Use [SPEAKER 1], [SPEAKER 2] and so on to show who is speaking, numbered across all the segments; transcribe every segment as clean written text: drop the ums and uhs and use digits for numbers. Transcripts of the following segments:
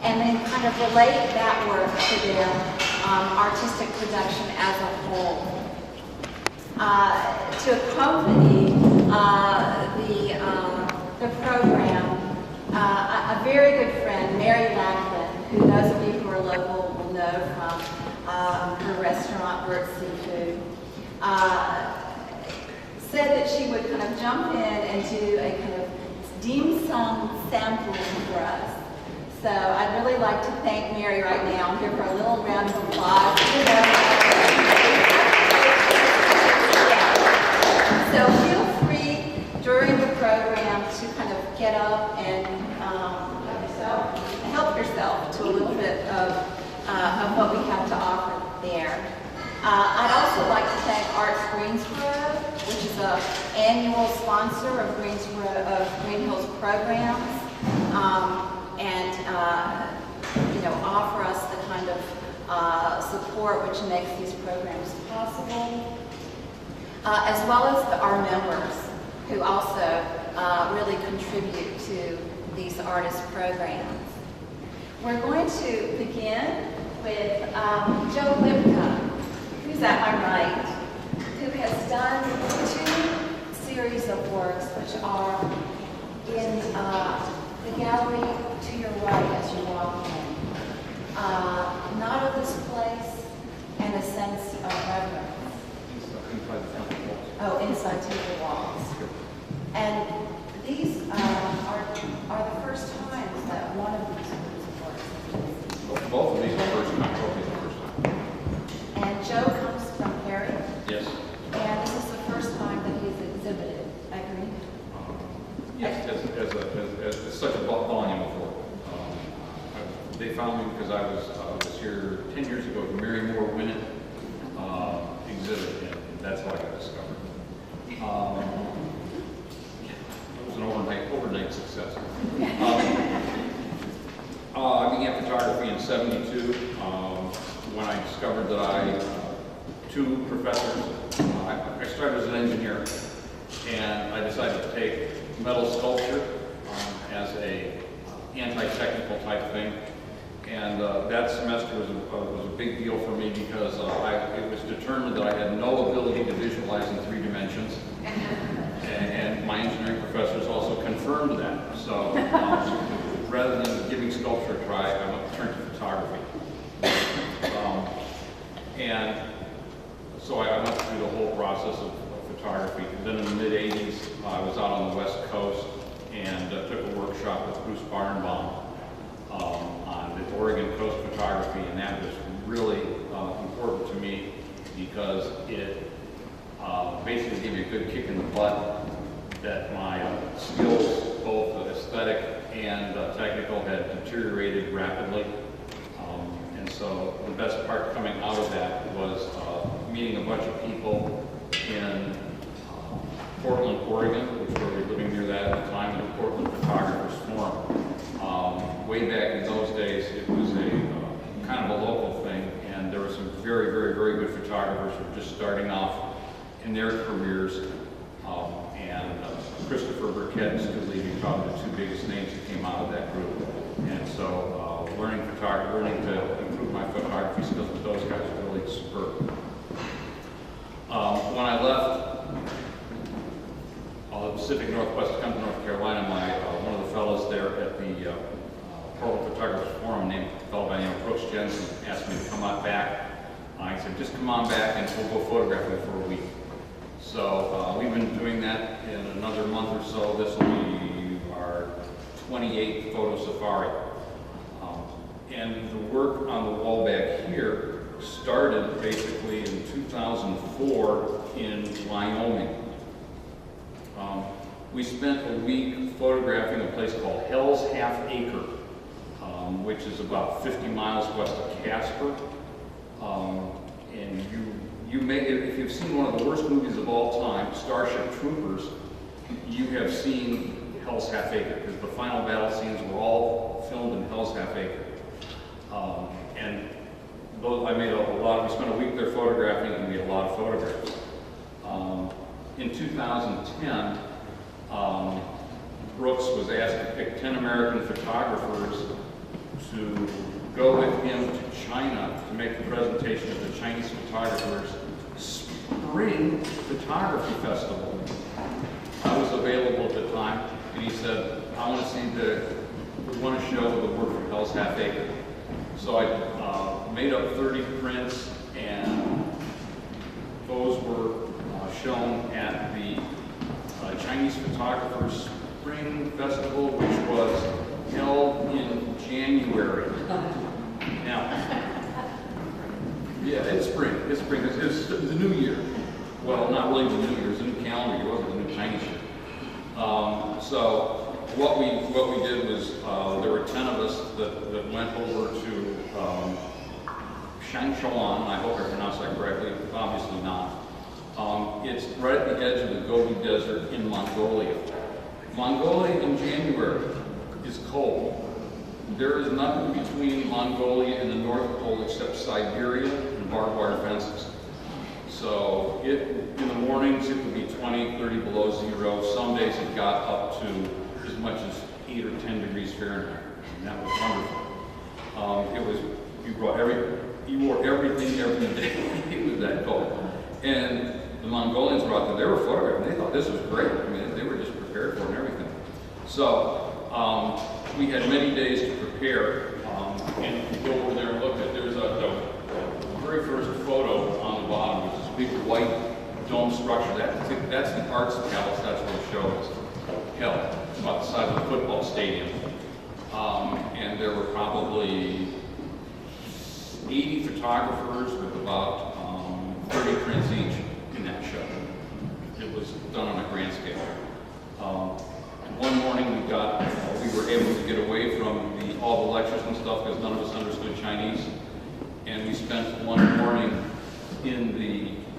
[SPEAKER 1] and then kind of relate that work to their artistic production as a whole. To accompany the program, a very good friend, Mary Lackland, who those of you who are local will know from her restaurant, Burt Seafood, said that she would kind of jump in and do a kind of dim sum sampling for us. So I'd really like to thank Mary right now. I'm here for a little round of applause. So feel free during the program to kind of get up and help yourself to a little bit of what we have to offer there. I'd also like to thank Arts Greensboro, which is an annual sponsor of Green Hills programs, and offer us the kind of support which makes these programs possible, as well as our members who also really contribute to these artist programs. We're going to begin with Joe Lipka, who's at my right, who has done 2 series of works which are in the gallery to your right as you walk in. Not of this place and a sense of reverence. Oh, inside the walls. And these are the first times that one of these works.
[SPEAKER 2] Both of these are first time. Both of these are first time.
[SPEAKER 1] And Joe comes from Perry.
[SPEAKER 2] Yes.
[SPEAKER 1] And this is the first time that he's exhibited at Green.
[SPEAKER 2] Yes, as such a volume of work. They found me because I was here 10 years ago at the Mary Moore Winnet exhibit, and that's how I got discovered. It was an overnight success. I began photography in '72 when I discovered that 2 professors, I started as an engineer, and I decided to take metal sculpture as a anti-technical type thing. And that semester was a big deal for me because it was determined that I had no ability to visualize in 3 dimensions. And my engineering professors also confirmed that. So rather than giving sculpture a try, I turned to photography. And so I went through the whole process of photography. And then in the mid-'80s, I was out on the West Coast and took a workshop with Bruce Barnbaum on the Oregon coast photography, and that was really important to me because it basically gave me a good kick in the butt that my skills, both aesthetic and technical, had deteriorated rapidly. And so the best part coming out of that was meeting a bunch of people in Portland, Oregon, which we were living near that at the time, the Portland Photographers Forum. Way back in those days, it was a kind of a local thing, and there were some very, very, very good photographers who were just starting off in their careers. And Christopher Burkett and Stu Levy, probably the 2 biggest names that came out of that group. And so learning to improve my photography skills with those guys was really superb. When I left the Pacific Northwest to come to North Carolina, one of the fellows there at the Portland Photographers Forum, named a fellow by the name of Brooks Jensen, asked me to come on back. I said, just come on back and we'll go photographing for a week. So we've been doing that in another month or so. This will be our 28th photo safari. And the work on the wall back here started basically in 2004 in Wyoming. We spent a week photographing a place called Hell's Half Acre, which is about 50 miles west of Casper. And you may, if you've seen one of the worst movies of all time, Starship Troopers, you have seen Hell's Half Acre, because the final battle scenes were all filmed in Hell's Half Acre. And I made we spent a week there photographing, and we made a lot of photographs. In 2010, Brooks was asked to pick 10 American photographers to go with him to China to make a presentation at the Chinese Photographers Spring Photography Festival. I was available at the time, and he said, I want to show the Word from Hell's Half Acre. So I made up 30 prints, and those were shown at the Chinese Photographers Spring Festival, which was held in January. Now, yeah, it's spring. It's spring. It's the new year. Well, not really the new year. It's the new calendar year. It wasn't the new Chinese year. So what we did was there were 10 of us that went over to Shangchuan. I hope I pronounced that correctly. Obviously not. It's right at the edge of the Gobi Desert in Mongolia. Mongolia in January is cold. There is nothing between Mongolia and the North Pole except Siberia and barbed wire fences. So in the mornings it would be 20, 30 below zero. Some days it got up to as much as 8 or 10 degrees Fahrenheit. And that was wonderful. You wore everything every day. It was that cold. And the Mongolians were out there, they were photographing. They thought this was great. I mean, they were just prepared for it and everything. So we had many days to prepare. And if you go over there and look at, there's the very first photo on the bottom, which is this big white dome structure. That's the Arts Palace. That's where the show was held. It's about the size of a football stadium. And there were probably 80 photographers with about 30 prints each in that show. It was done on a grand scale. One morning we were able to get away from all the lectures and stuff because none of us understood Chinese, and we spent one morning in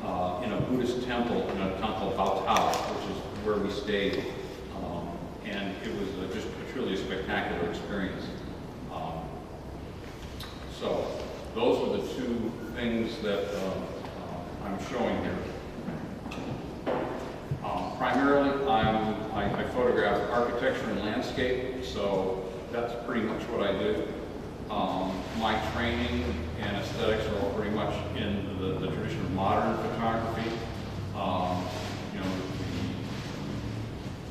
[SPEAKER 2] a Buddhist temple in a town called Baotao, which is where we stayed, and it was just truly a spectacular experience. So those are the two things that I'm showing here. Primarily, I photograph architecture and landscape, so that's pretty much what I do. My training and aesthetics are all pretty much in the tradition of modern photography.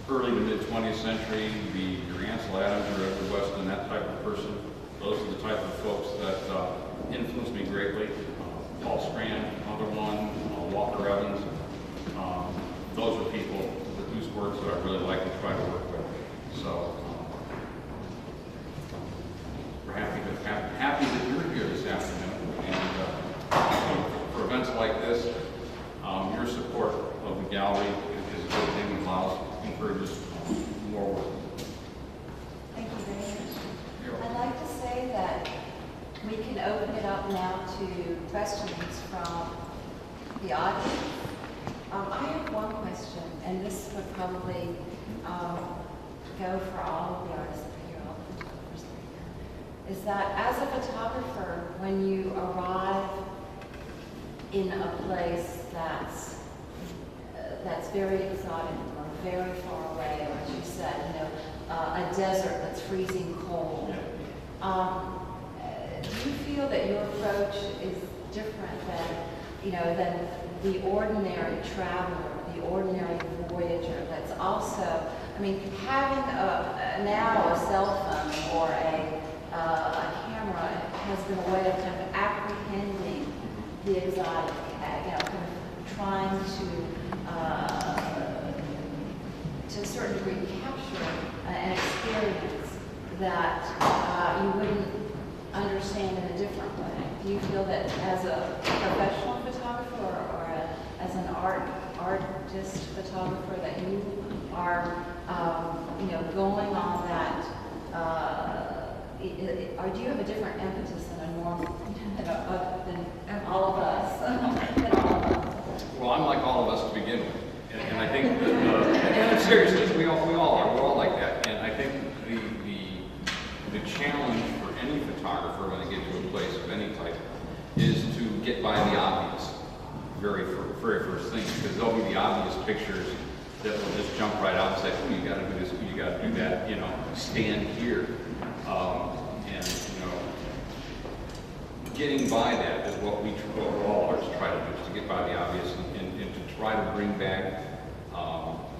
[SPEAKER 2] The early to mid 20th century, your Ansel Adams or Edward Weston, that type of person. Those are the type of folks that influenced me greatly. Paul Strand, another one, Walker Evans. Those are people whose works that I really like and try to work with. So we're happy that you're here this afternoon. And for events like this, your support of the gallery is a good thing and encourages more work.
[SPEAKER 1] Thank you very much. I'd like to say that we can open it up now to questions from the audience. I have one question, and this would probably go for all of the artists that are here, all the photographers that are here. Is that as a photographer, when you arrive in a place that's very exotic or very far away, or as you said, a desert that's freezing cold, do you feel that your approach is different than the ordinary traveler, the ordinary voyager that's also, having now a cell phone or a camera has been a way of kind of apprehending the exotic, kind of trying to a certain degree capture an experience that you wouldn't understand in a different way. Do you feel that as a professional photographer or as an artist photographer that you are, going on that, or do you have a different impetus than a normal, than all of us? Than all of us?
[SPEAKER 2] Well, I'm like all of us to begin with, and I think that seriously, we all are. We're all like that, and I think the challenge for any photographer when they get to a place of any type is to get by the obvious very first thing, because there'll be the obvious pictures that will just jump right out and say, oh, you got to do this, you got to do that, stand here. And getting by that is what what all artists try to do, is to get by the obvious and to try to bring back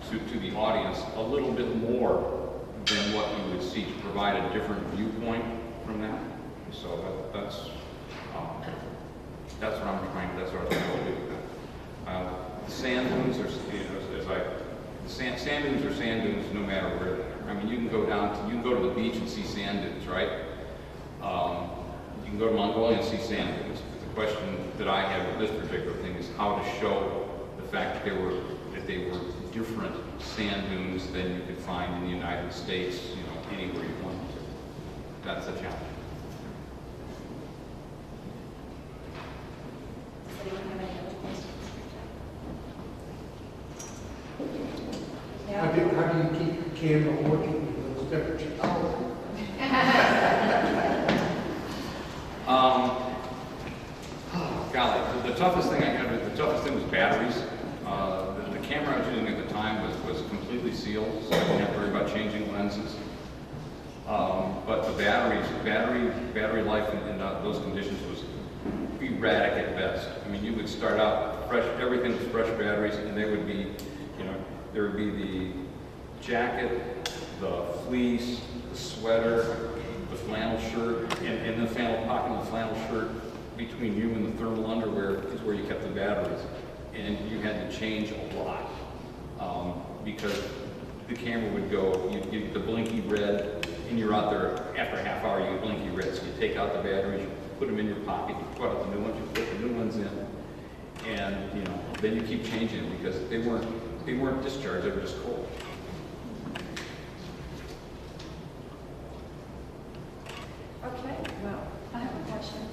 [SPEAKER 2] to the audience a little bit more than what you would see, to provide a different viewpoint from that. So that's what I'm trying. That's what I'm trying to do. The sand dunes are, sand dunes are sand dunes no matter where they are. I mean, you can go to the beach and see sand dunes, right? You can go to Mongolia and see sand dunes. The question that I have with this particular thing is how to show the fact that they were different sand dunes than you could find in the United States, you know, anywhere you wanted to. That's the challenge.
[SPEAKER 1] Does anyone have any other questions?
[SPEAKER 3] How do you keep the camera working with those temperatures?
[SPEAKER 2] Golly, the toughest thing was batteries. The camera I was using at the time was completely sealed, so I didn't have to worry about changing lenses. But the battery life in those conditions was erratic at best. I mean, you would start out fresh, everything was fresh batteries, and they would be, you know, there would be the jacket, the fleece, the sweater, the flannel shirt, and the flannel pocket and the flannel shirt between you and the thermal underwear is where you kept the batteries. And you had to change a lot because the camera would go, you get the blinky red, and you're out there after a half hour, you get blinky red. So you take out the batteries, you put them in your pocket, you put out the new ones, you put the new ones in, and you know, then you keep changing them because they weren't discharged, they were just cold.
[SPEAKER 4] Okay, well, I have a question.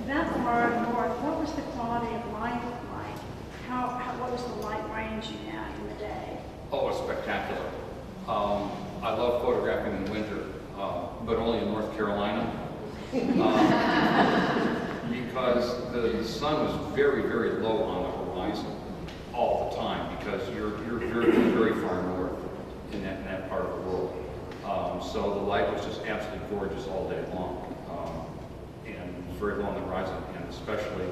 [SPEAKER 4] That part north, what was the quality of light like? What was the light range you had in the day?
[SPEAKER 2] Oh, it's spectacular. I love photographing in winter, but only in North Carolina. Because the sun was very, very low on the horizon all the time because you're very, very far north in that part of the world. So the light was just absolutely gorgeous all day long. And very low on the horizon, and especially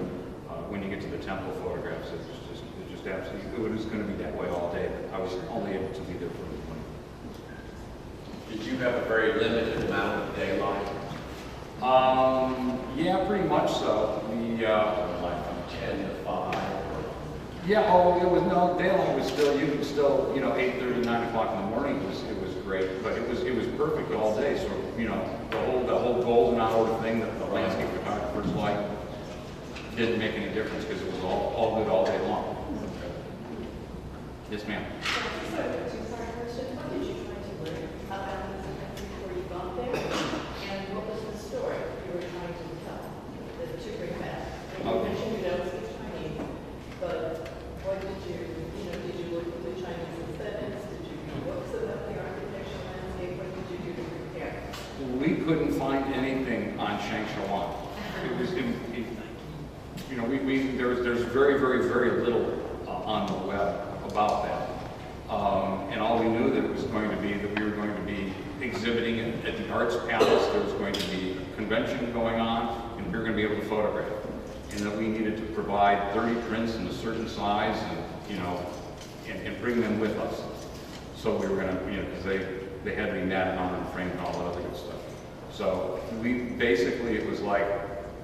[SPEAKER 2] when you get to the temple photographs, it just absolutely, it was going to be that way all day. I was only able to be there for the morning.
[SPEAKER 5] Did you have a very limited amount of daylight?
[SPEAKER 2] Yeah, pretty much so.
[SPEAKER 5] Like from 10 to 5?
[SPEAKER 2] Yeah, it was, no, daylight was still, you could still, you know, 8:30, 9 o'clock in the morning, it was great, but it was perfect all day, so, you know, the whole golden hour thing that the landscape photographers like didn't make any difference because it was all good all day long. Yes, ma'am.
[SPEAKER 6] So, two-part question. What did you try to learn about this country before you got there? And what was the story you were trying to tell to bring back? And you mentioned you don't speak Chinese, but what did you look at the Chinese aesthetics? Did you read books about the architectural landscape? What did you do to prepare?
[SPEAKER 2] We couldn't find anything on Shangchuan. It was, you know, there's very, very, very little on the web about that. And all we knew that it was going to be that we were going to be exhibiting at the Arts Palace. There was going to be a convention going on, and we were going to be able to photograph. And that we needed to provide 30 prints in a certain size, and you know, and bring them with us. So we were going to, you know, because they had to be matted on and framed and all that other good stuff. So we basically, it was like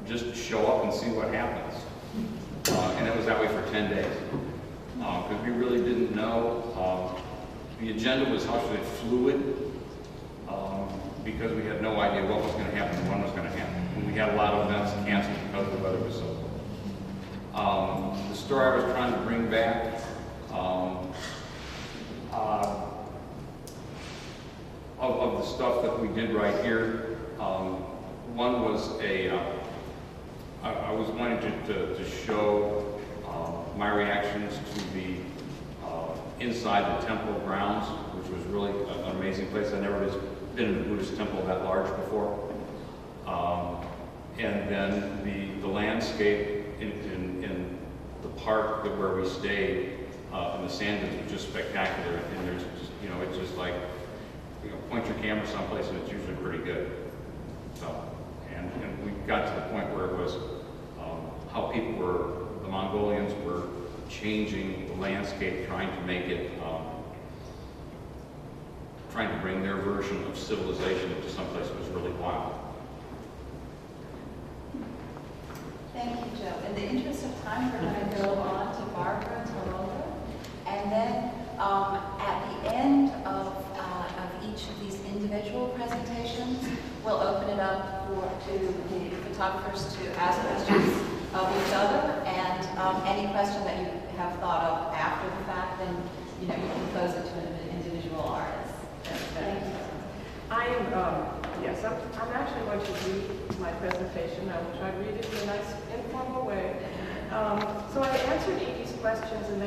[SPEAKER 2] just show up and see what happens. And it was that way for 10 days. Because we really didn't know. The agenda was, how should I say, fluid, because we had no idea what was going to happen and when was going to happen. And we had a lot of events canceled because the weather was so cold. The story I was trying to bring back, of the stuff that we did right here, one was I was wanting to show my reactions to the inside the temple grounds, which was really an amazing place. I'd never been in a Buddhist temple that large before. And then the landscape in the park where we stayed in the sand dunes was just spectacular. And there's just, you know, it's just like, you know, point your camera someplace and it's usually pretty good. So, and we got to the point where it was how people were, the Mongolians were changing the landscape, trying to make it, trying to bring their version of civilization into someplace that was really wild.
[SPEAKER 1] Thank you, Joe. In the interest of time, we're going to go on to Barbara Tologa. And then at the end of each of these individual presentations, we'll open it up to the photographers to ask questions of each other. And any question that you have thought of after the fact, then you can pose it to an individual artist. Thank you.
[SPEAKER 7] I'm actually going to read my presentation. I will try to read it in a nice, informal way. So I answered Edie's questions, and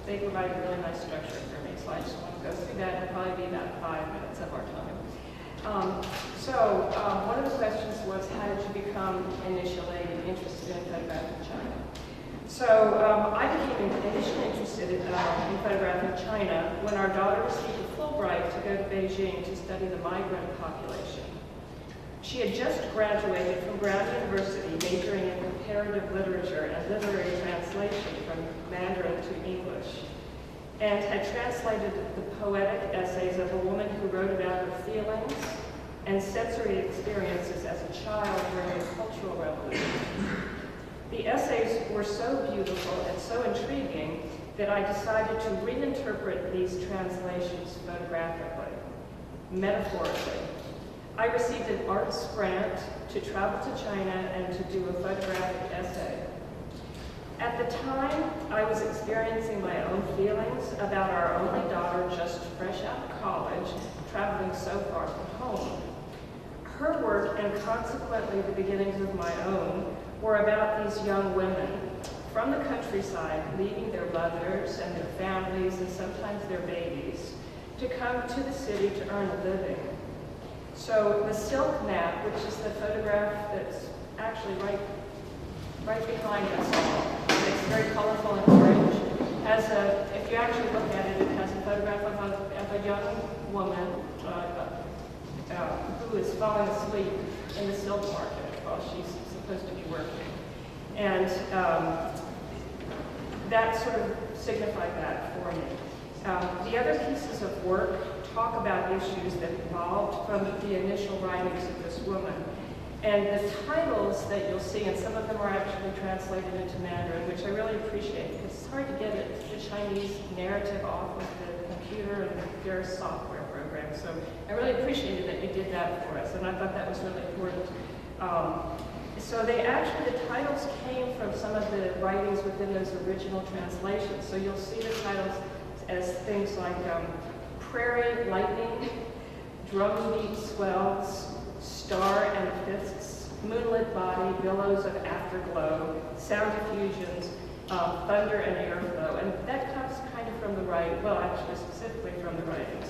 [SPEAKER 7] they provided a really nice structure for me. So I just want to go through that. It'll probably be about 5 minutes of our time. One of the questions was, how did you become initially interested in photographing China? So I became initially interested in photographing China when our daughter received a Fulbright to go to Beijing to study the migrant population. She had just graduated from Brown University, majoring in comparative literature and literary translation from Mandarin to English, and had translated the poetic essays of a woman who wrote about her feelings and sensory experiences as a child during the Cultural Revolution. The essays were so beautiful and so intriguing that I decided to reinterpret these translations photographically, metaphorically. I received an arts grant to travel to China and to do a photographic essay. At the time, I was experiencing my own feelings about our only daughter just fresh out of college, traveling so far from home. Her work, and consequently the beginnings of my own, were about these young women from the countryside, leaving their mothers and their families and sometimes their babies to come to the city to earn a living. So the silk map, which is the photograph that's actually right behind us all, it's very colorful and orange, if you actually look at it, it has a photograph of a young woman who is falling asleep in the silk market while she's supposed to be working. And that sort of signified that for me. The other pieces of work talk about issues that evolved from the initial writings of this woman. And the titles that you'll see, and some of them are actually translated into Mandarin, which I really appreciate, because it's hard to get the Chinese narrative off of the computer and their software programs. So I really appreciated that you did that for us, and I thought that was really important. So the titles came from some of the writings within those original translations. So you'll see the titles as things like Prairie Lightning, Drumbeat Swells, Star and Fists, Moonlit Body, Billows of Afterglow, Sound Diffusions, Thunder and Airflow. And that comes kind of from the writing, well, actually specifically from the writings.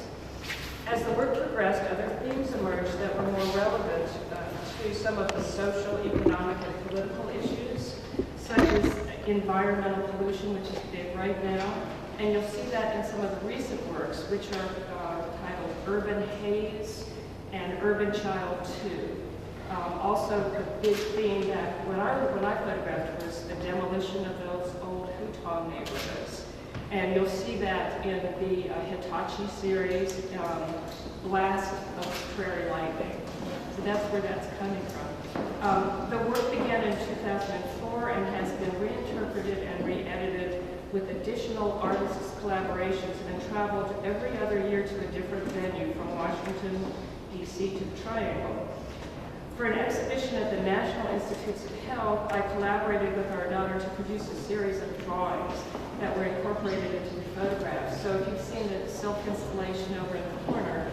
[SPEAKER 7] As the work progressed, other themes emerged that were more relevant to some of the social, economic, and political issues, such as environmental pollution, which is big right now. And you'll see that in some of the recent works, which are titled Urban Haze and Urban Child 2. Also, a big theme that when I photographed was the demolition of those old Hutong neighborhoods. And you'll see that in the Hitachi series, Blast of Prairie Lightning. So that's where that's coming from. The work began in 2004 and has been reinterpreted and re-edited with additional artists' collaborations and traveled every other year to a different venue from Washington, D.C. to the Triangle. For an exhibition at the National Institutes of Health, I collaborated with our daughter to produce a series of drawings that were incorporated into the photographs. So if you've seen the silk installation over in the corner,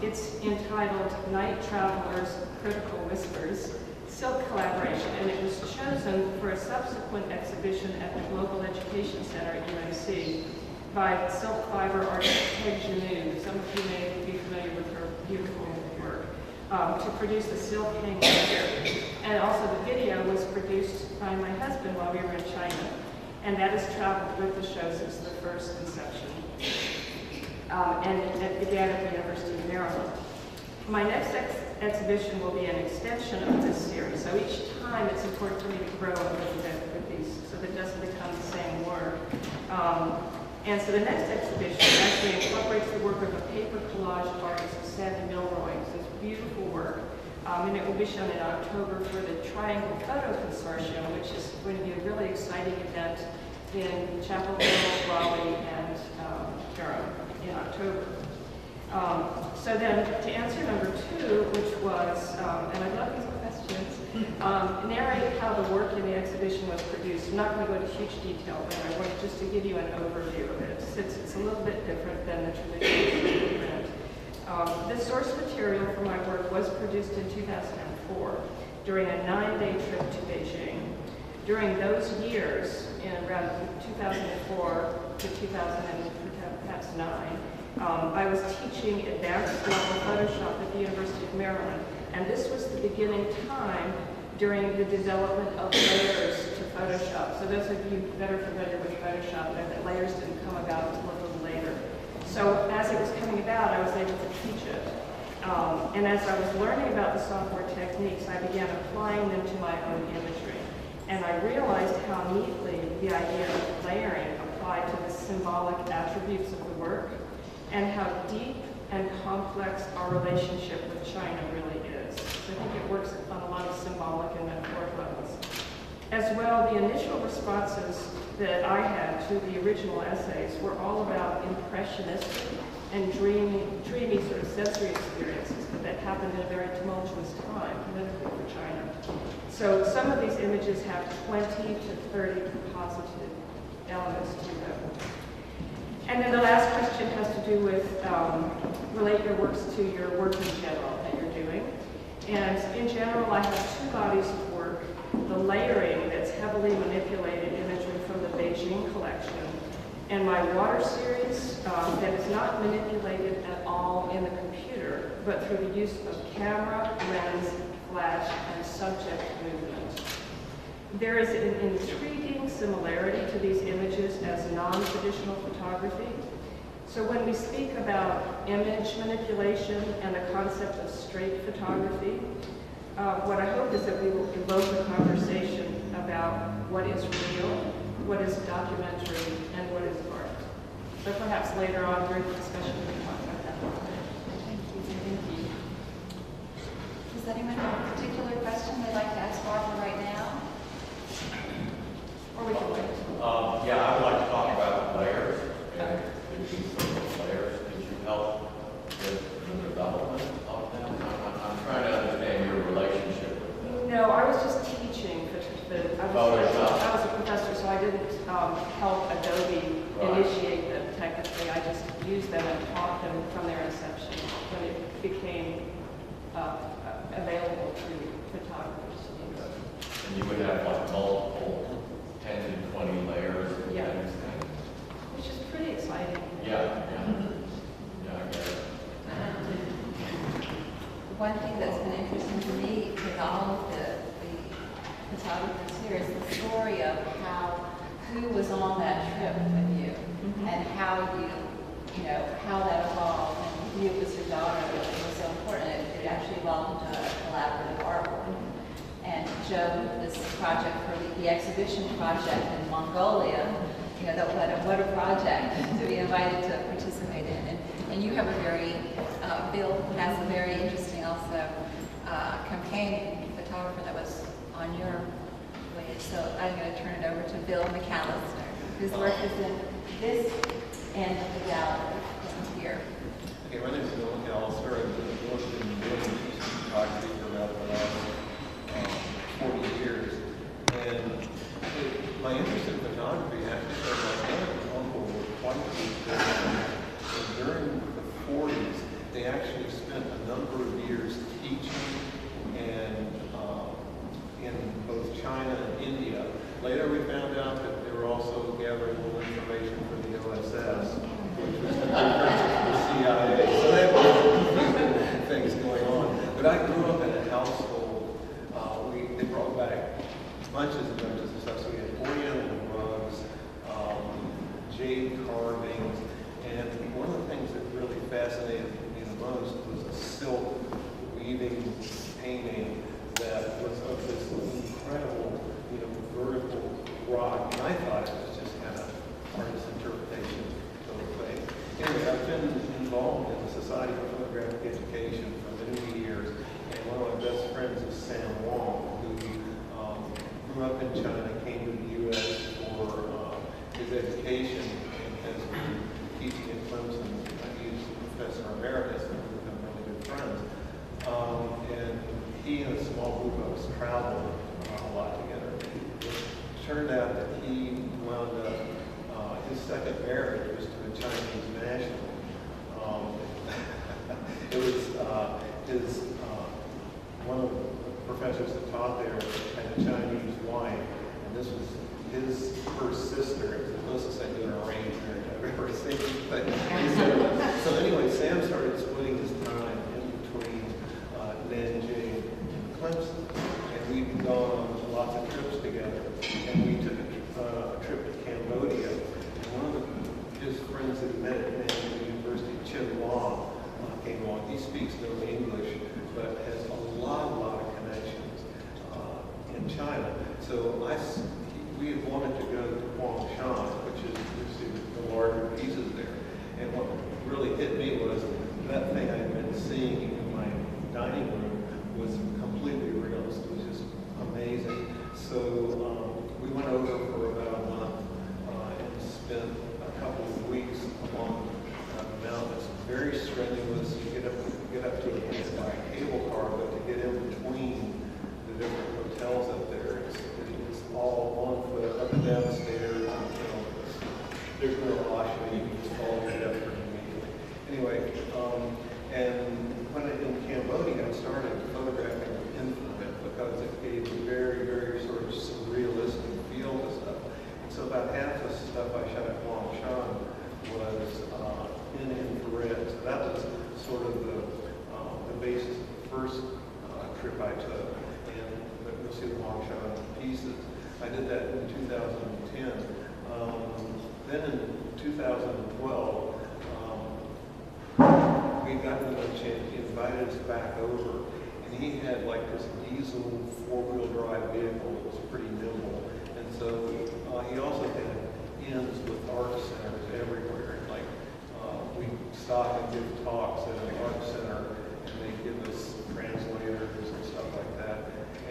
[SPEAKER 7] it's entitled Night Travelers, Critical Whispers, Silk Collaboration, and it was chosen for a subsequent exhibition at the Global Education Center at UNC by silk fiber artist Peg Janu. Some of you may be familiar with her beautiful work, to produce a silk hanging chair. And also the video was produced by my husband while we were in China, and that has traveled with the show since the first inception. And it began at the University of Maryland. My next exhibition will be an extension of this series. So each time it's important for me to grow a little bit with these so that it doesn't become the same work. And so the next exhibition actually incorporates the work of a paper collage artist, Sandy Milroy. It's beautiful work. And it will be shown in October for the Triangle Photo Consortium, which is going to be a really exciting event in Chapel Hill, Raleigh, and Durham in October. So then, to answer number 2, which was, and I love these questions, narrate how the work in the exhibition was produced. I'm not going to go into huge detail, but I wanted just to give you an overview of it, since it's a little bit different than the traditional print. The source material for my work was produced in 2004 during a 9-day trip to Beijing. During those years, in around 2004 to 2009, I was teaching advanced level Photoshop at the University of Maryland, and this was the beginning time during the development of layers to Photoshop. So those of you that are familiar with Photoshop know that layers didn't come about until a little later. So as it was coming about, I was able to teach it. And as I was learning about the software techniques, I began applying them to my own imagery. And I realized how neatly the idea of layering applied to the symbolic attributes of the work, and how deep and complex our relationship with China really is. So I think it works on a lot of symbolic and metaphoric levels. As well, the initial responses that I had to the original essays were all about impressionistic and dreamy sort of sensory experiences, but that happened in a very tumultuous time politically for China. So some of these images have 20 to 30 composited elements to them. And then the last question has to do with relate your works to your work in general that you're doing. And in general, I have 2 bodies of work. The layering that's heavily manipulated imagery from the Beijing collection, and my water series that is not manipulated at all in the computer, but through the use of camera, lens, flash, and subject movement. There is an intriguing similarity to these images as non-traditional photography. So when we speak about image manipulation and the concept of straight photography, what I hope is that we will evoke a conversation about what is real, what is documentary, and what is art. So perhaps later on during the discussion we can talk about that.
[SPEAKER 1] Thank you. Does anyone have a particular question they'd like to ask Barbara right now? Or we can wait.
[SPEAKER 5] Yeah, I would like to talk about layers and the use of layers. Did you help with the development of them? I'm trying to understand your relationship with them.
[SPEAKER 7] No, I was just teaching. I was a professor, so I didn't help Adobe initiate them technically. I just used them and taught them from their inception when it became available to photographers.
[SPEAKER 5] And you would have like multiple 10 to 20 layers of
[SPEAKER 7] Yeah.
[SPEAKER 5] things.
[SPEAKER 7] Which is pretty exciting.
[SPEAKER 5] Yeah, I get it.
[SPEAKER 1] One thing that's been interesting to me with all of the photographers here is the story of who was on that trip with you, and how how that evolved. And you was your daughter, which was so important. It actually evolved into a collaborative artwork. And Joe, this project for the exhibition project in Mongolia, what a project to be invited to participate in. And you have a very, Bill has a very interesting also campaign photographer that was on your way. So I'm going to turn it over to Bill McAllister, whose work is in this end of the gallery here.
[SPEAKER 8] Okay, my name is Bill McAllister. I've been working in doing photography for about the last 40 years. And my interest in photography actually started my dad and uncle were quite deep. And during the 40s, they actually spent a number of years teaching and in both China and India. Later we found out that they were also gathering a little information for the OSS, which was the CIA. So they traveled a lot together. It turned out that he wound up, his second marriage was to a Chinese national. It was his, one of the professors that taught there had a Chinese wife, and this was her sister. It was the closest thing to an arranged marriage I've ever seen. But so anyway, Sam started splitting his time in between Nanjing and Clemson, and we'd gone on lots of trips together. And we took a trip to Cambodia. And one of his friends that he met at Nanjing University, Chen Wong, came along. He speaks no English, but has a lot of connections in China. So we had wanted to go to Huangshan, which is the larger pieces there. And what really hit me was that thing I'd been seeing in my dining room was completely real. It was just amazing. So we went over for about a month and spent a couple of weeks along the mountains. Very strenuous. You get up to it by a cable car, but to get in between the different hotels up there, it's all 1 foot up and down the stairs. There's no washing. You can just fall your depth immediately. Anyway, and when in Cambodia, I started photographing infrared because it gave a very, very sort of surrealistic feel to stuff. And so about half the stuff I shot at Huangshan was in infrared. So that was sort of the basis of the first trip I took. But you'll see the Huangshan pieces. I did that in 2010. Then in 2012, we got to he invited us back over, and he had like this diesel 4-wheel drive vehicle that was pretty nimble. And so he also had ends with art centers everywhere. Like we stop and give talks at an art center, and they give us translators and stuff like that.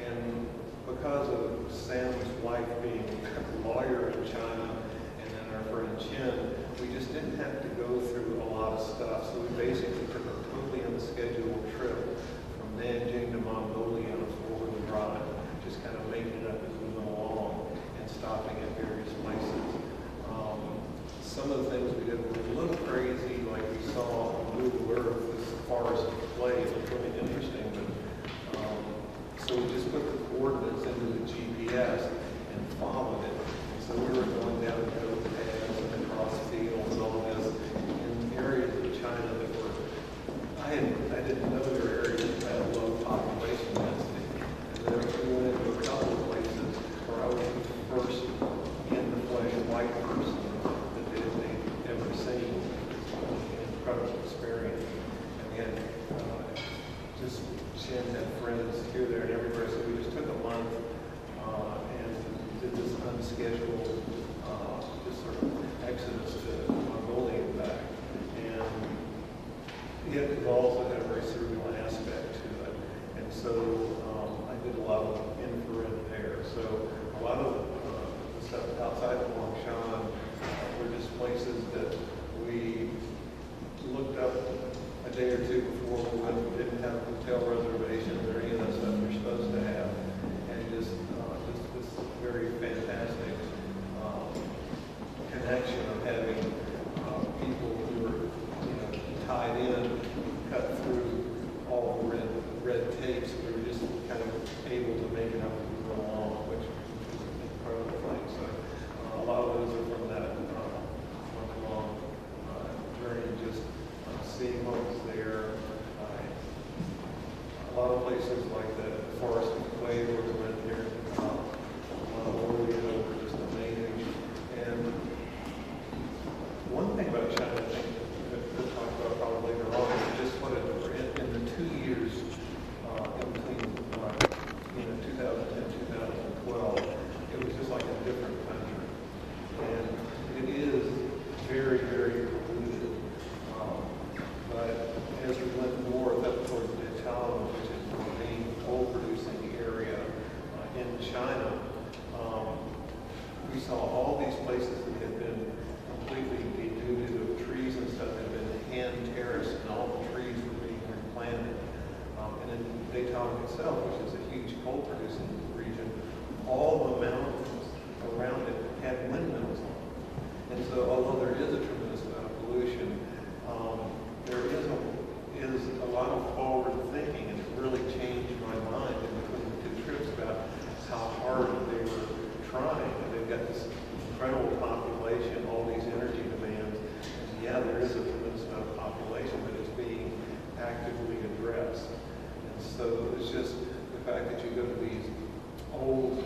[SPEAKER 8] And because of Sam's wife being a lawyer in China, and then our friend Chen, we just didn't have to go through a lot of stuff. So we basically took a totally unscheduled trip from Nanjing to Mongolia on a 4-wheel drive, just kind of making it up as we went along and stopping at various places. Some of the things we did were a little crazy, like we saw on Google Earth, this forest play. It was really interesting, but so we just put the coordinates into the GPS and followed it. So we were going down goat paths and across fields and all this in areas of China that were, I didn't know there were areas that had low population density. And then we went into a couple of places where I was the first in the flesh white person that they'd ever seen. It was an incredible experience. And we had just Chen had friends here, there, and everywhere. So we just took a month and did this unscheduled just sort of exodus to Mongolia and back. And yet it also had a very surreal aspect to it. And so I did a lot of infrared there. So a lot of the stuff outside of Huangshan were just places that we looked up a day or two before we went. We didn't have hotel reservations or any of that stuff you're supposed to have. And just this very fantastic connection of having people who were tied in, cut through all the red tapes. We were just kind of able to make it up as we go along, which was an incredible thing. So a lot of those are from that month-long journey, just seeing what was there. A lot of places like the Forest of Clay where we went there, Mongolia were just amazing. And one thing about China, I think that we'll talk about probably later on, is just what it, in the 2 years in between 2010, 2012, it was just like a different country. And it is very, very polluted. But as we went north up towards Vietnam, which is the main coal-producing area, all the mountains around it had windmills on them. And so although there is a tremendous amount of pollution, there is a lot of forward thinking, and it really changed my mind in between the two trips about how hard they were trying. And they've got this incredible population, all these energy demands. And yeah, there is a tremendous amount of population, but it's being actively addressed. And so it's just the fact that you go to these old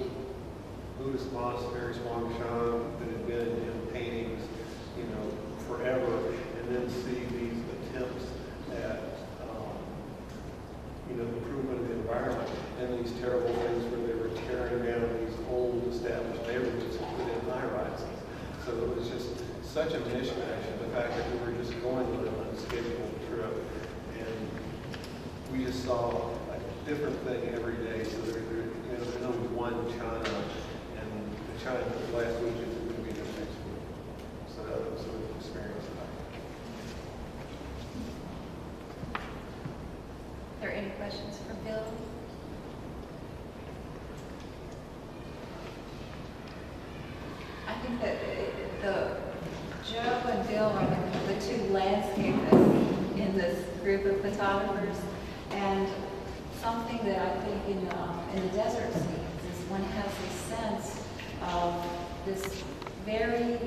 [SPEAKER 8] Buddhist monasteries, Huangshan, that have been in paintings, forever, and then see these attempts at, improvement of the environment, and these terrible things where they were tearing down these old established neighborhoods and put in high-rises. So it was just such a mishmash, and the fact that we were just going on an unscheduled trip, and we just saw a different thing every day. So there's no one China, and the China last week is going to be the next week. So that was sort of an experience.
[SPEAKER 1] Are there any questions for Bill? I think that Joe and Bill are the two landscapists in this group of photographers. And something that I think in the desert scenes is one has a sense of this very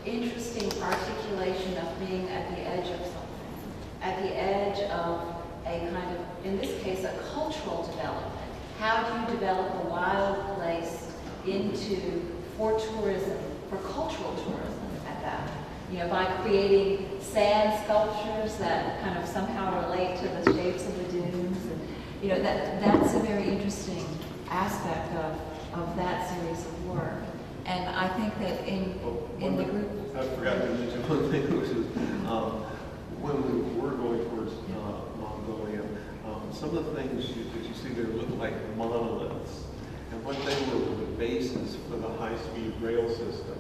[SPEAKER 1] interesting articulation of being at the edge of something. At the edge of a kind of, in this case, a cultural development. How do you develop a wild place for tourism, for cultural tourism at that? By creating sand sculptures that kind of somehow relate to the shapes of the dunes. And, that's a very interesting aspect of that series of work. And I think that in the group...
[SPEAKER 8] I forgot to mention one thing, which is when we were going towards Mongolia, some of the things that you see there look like monoliths. And what they were the bases for the high-speed rail system.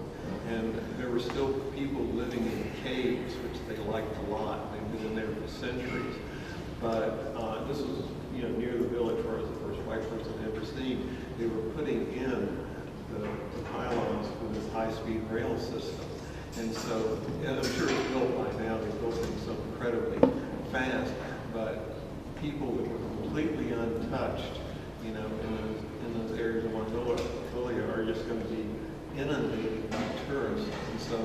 [SPEAKER 8] And there were still people living in caves, which they liked a lot. They've been in there for centuries. But this was near the village where I was the first white person I'd ever seen. They were putting in the pylons for this high-speed rail system. And so, I'm sure it's built by now. They built things so incredibly fast. But people that were completely untouched, in those areas of Mongolia are just going to be inundated by tourists. And so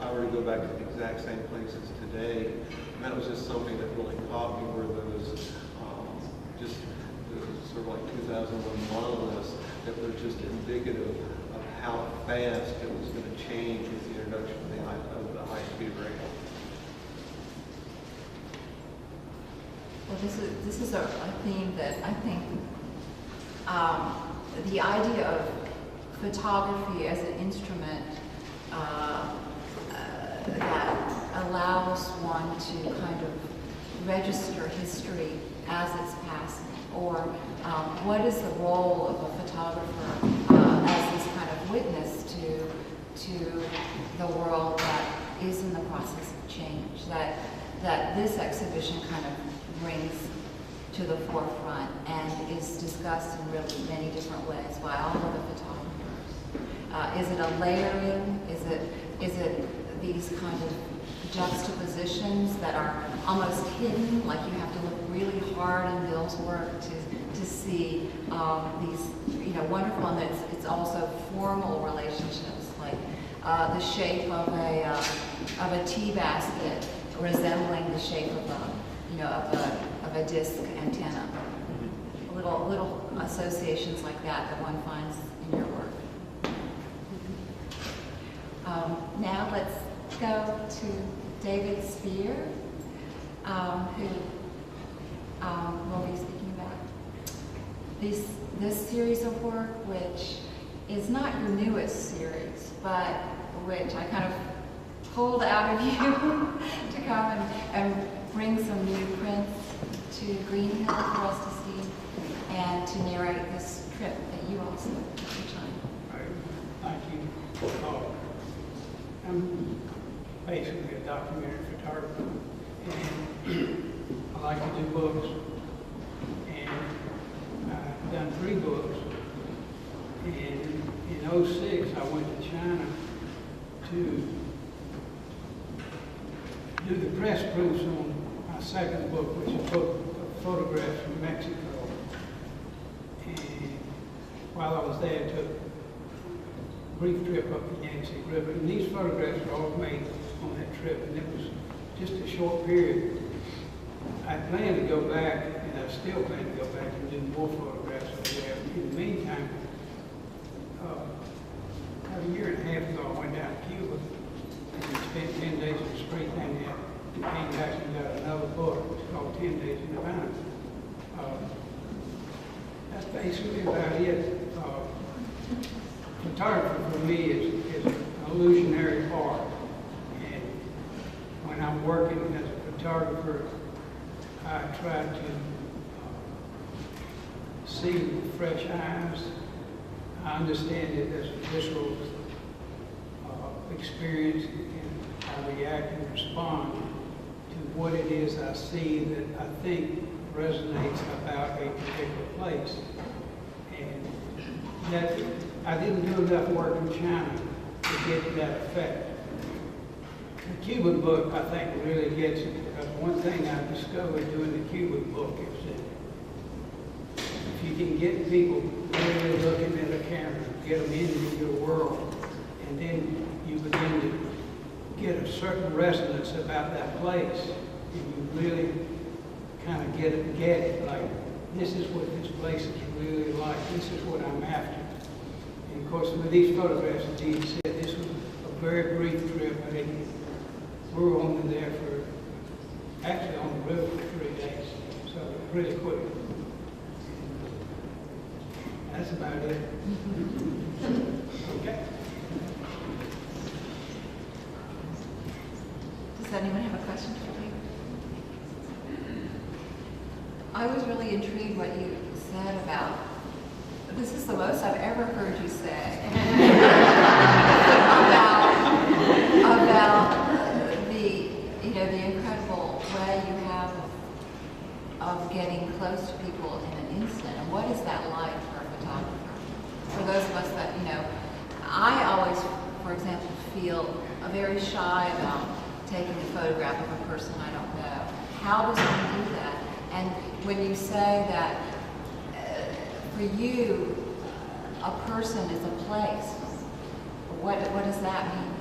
[SPEAKER 8] I were to go back to the exact same places today, and that was just something that really caught me, where those sort of like 2001 monoliths that were just indicative of how fast it was going to change with the introduction of the high-speed rail.
[SPEAKER 1] Well, this is a theme that I think the idea of photography as an instrument that allows one to kind of register history as it's passing, or what is the role of a photographer as this kind of witness to the world that is in the process of change, that this exhibition kind of brings to the forefront and is discussed in really many different ways by all of the photographers. Is it a layering? Is it these kind of juxtapositions that are almost hidden, like you have to look really hard in Bill's work to see these, wonderful, and it's also formal relationships, like the shape of a tea basket resembling the shape of a disc antenna. Little associations like that one finds in your work. Now let's go to David Spear, who will be speaking about this series of work, which is not your newest series, but which I kind of pulled out of you to come and bring some new prints to Green Hill for us to see and to narrate this trip that you also took your time.
[SPEAKER 3] Thank you. I'm basically a documentary photographer, and I like to do books. And I've done 3 books, And in '06, I went to China to do the press proofs on my second book, which is a book of photographs from Mexico. And while I was there, I took a brief trip up the Yangtze River. And these photographs were all made on that trip, and it was just a short period. I plan to go back, and I still plan to go back and do more photographs over there. In the meantime, about a year and a half ago, I went down to Cuba and spent 10 days in the street, and then came back and got another book. It's called 10 Days in Havana. That's basically about it. Photography for me is an illusionary art. And when I'm working as a photographer, I try to see with fresh eyes. I understand it as a visceral experience, and I react and respond to what it is I see that I think resonates about a particular place. And that I didn't do enough work in China to get that effect. The Cuban book, I think, really gets it, because one thing I discovered doing the Cuban book is that if you can get people really looking at a camera, get them into your world, and then you begin to get a certain resonance about that place, and you really kind of get it, like, this is what this place is really like, this is what I'm after. And of course, with these photographs, as Dean said, this was a very brief trip. We were only there for, actually on the road for 3 days, so really quick. That's about it. Okay.
[SPEAKER 1] Does anyone have a question for me? I was really intrigued what you said about, this is the most I've ever heard you say, about the incredible way you have of getting close to people in an instant. And what is that like for a photographer? For those of us that, I always, for example, feel very shy about taking a photograph of a person I don't know. How does one do that? And when you say that for you, a person is a place, what does that mean?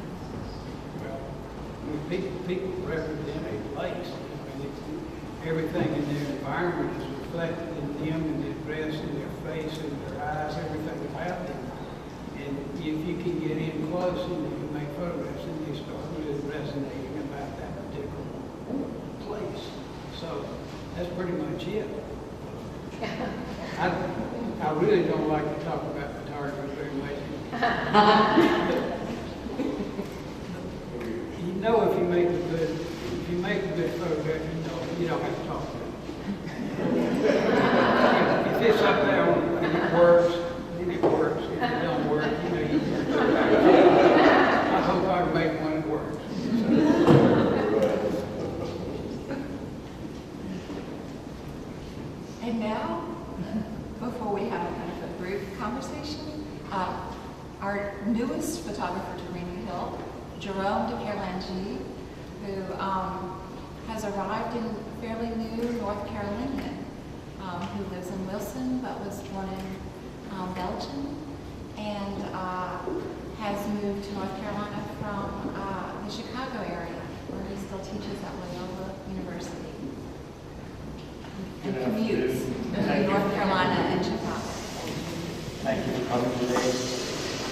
[SPEAKER 3] People represent a place. Everything in their environment is reflected in them, in their dress, in their face, in their eyes, everything about them. And if you can get in close and you can make photographs, and you start really resonating about that particular place. So that's pretty much it. I really don't like to talk about photography very much. If you make a good photograph, you don't have to talk about it. If it's up there and it works, then it works. If it don't work, you can go back. I hope I can make one that works.
[SPEAKER 1] And now, before we have kind of a brief conversation, our newest photographer to Greenview Hill, Jerome de Kerlangy, who has arrived in fairly new North Carolina, who lives in Wilson but was born in Belgium, and has moved to North Carolina from the Chicago area, where he still teaches at Loyola University. And commutes between North Carolina and Chicago.
[SPEAKER 9] Thank you for coming today.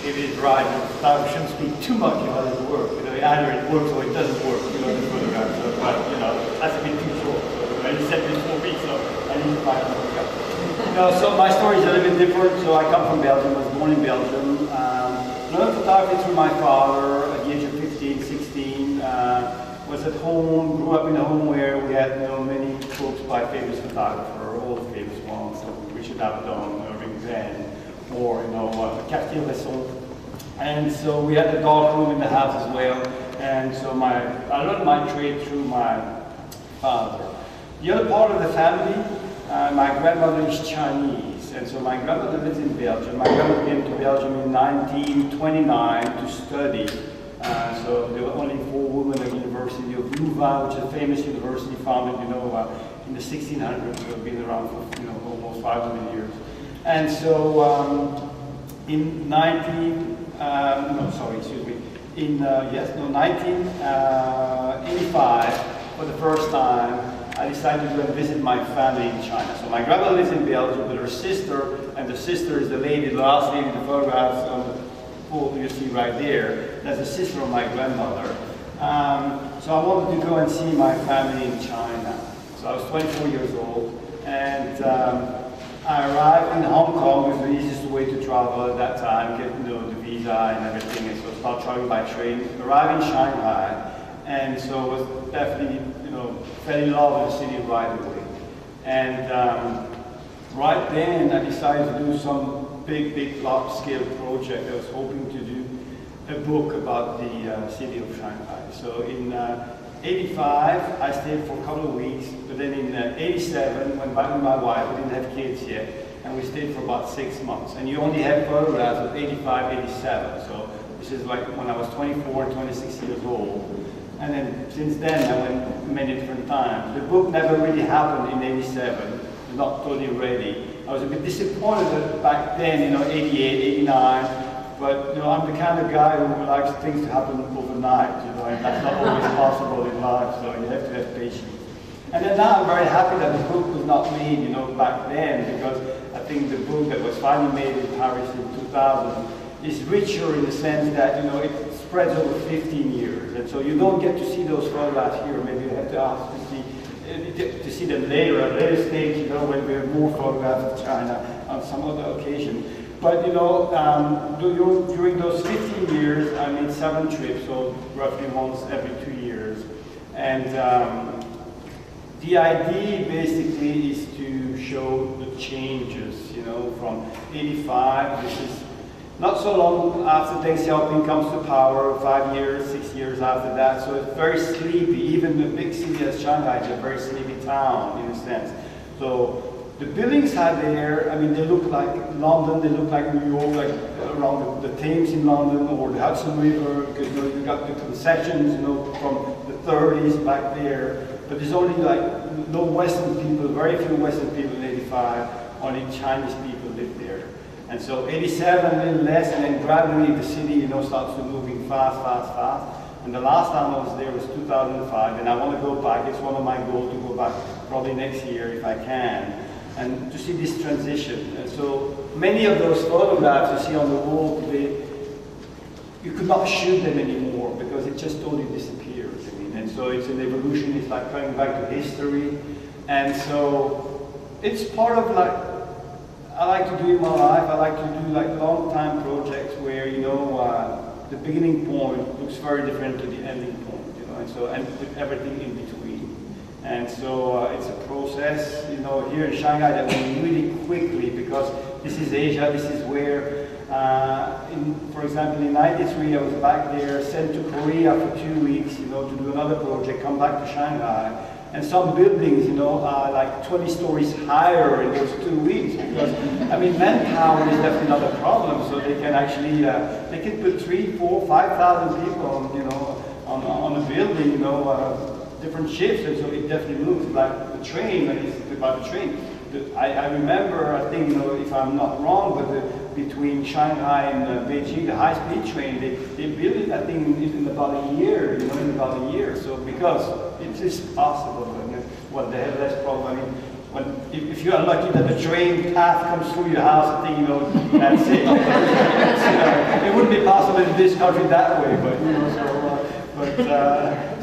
[SPEAKER 9] It is right. I shouldn't speak too much about his work. Either it works or it doesn't work. The photograph. So, but that's a bit too short. So, you said this 4 weeks, so I need to find a photograph. So my story is a little bit different. So I come from Belgium. I was born in Belgium. Learned photography through my father at the age of 15, 16. Was at home. Grew up in a home where we had many books by famous photographers, all the famous ones. So Richard Avedon, Irving Penn, or Cartier-Bresson. And so we had a dark room in the house as well. And so I learned my trade through my father. The other part of the family, my grandmother is Chinese, And so my grandmother lives in Belgium. My grandmother came to Belgium in 1929 to study. So there were only 4 women at the University of Louvain, which is a famous university founded, in the 1600s. So it's been around for, almost 500 years. And so in 1985, for the first time, I decided to go and visit my family in China. So my grandma lives in Belgium with her sister, and the sister is the lady, the last lady in the photographs on the photo you see right there. That's the sister of my grandmother. So I wanted to go and see my family in China. So I was 24 years old, and I arrived in Hong Kong. It was the easiest way to travel at that time, get the visa and everything, and so start traveling by train. Arrived in Shanghai, and so I was definitely, fell in love with the city right away. And right then, I decided to do some big large-scale project. I was hoping to do a book about the city of Shanghai. So in 85, I stayed for a couple of weeks, but then in 87, went back with my wife. We didn't have kids yet, and we stayed for about 6 months. And you only have photographs of 85, 87. So this is like when I was 24 and 26 years old. And then since then, I went many different times. The book never really happened in 87. It's not totally ready. I was a bit disappointed that back then, 88, 89. But I'm the kind of guy who likes things to happen overnight, and that's not always possible in life, so you have to have patience. And then now I'm very happy that the book was not made, back then, because I think the book that was finally made in Paris in 2000 is richer in the sense that, it spreads over 15 years. And so you don't get to see those photographs here. Maybe you have to ask to see them later, at a later stage, when we have more photographs of China on some other occasion. But during those 15 years, I made 7 trips, so roughly once every 2 years. And the idea basically is to show the changes, from 85. This is not so long after Deng Xiaoping comes to power, 5 years, 6 years after that. So it's very sleepy. Even the big city as Shanghai is a very sleepy town in a sense. So the buildings are there. I mean, they look like London, they look like New York, like around the Thames in London or the Hudson River, because you've got the concessions, from the 30s back there. But there's only no Western people, very few Western people in 85, only Chinese people live there. And so 87, a little less, and then gradually the city, starts to moving fast. And the last time I was there was 2005, and I want to go back. It's one of my goals to go back probably next year if I can, and to see this transition. And so many of those photographs you see on the wall today, you could not shoot them anymore because it just totally disappears. And so it's an evolution. It's like coming back to history. And so it's part of I like to do in my life. I like to do long time projects where, the beginning point looks very different to the ending point, and with everything in between. And so it's a process, here in Shanghai that went really quickly because this is Asia, this is where, for example, in '93 I was back there, sent to Korea for 2 weeks, to do another project, come back to Shanghai. And some buildings, are like 20 stories higher in those 2 weeks because, manpower is definitely not a problem. So they can actually, they can put 3,000, 4,000, 5,000 people, on a building, different shifts, and so it definitely moves like the train. When it's about the train, I remember, I think, if I'm not wrong, but between Shanghai and Beijing, the high-speed train, they built it, I think, in about a year, So because it is possible, they have less problem. If you are lucky that the train path comes through your house, I think, that's it. It wouldn't be possible in this country that way, but,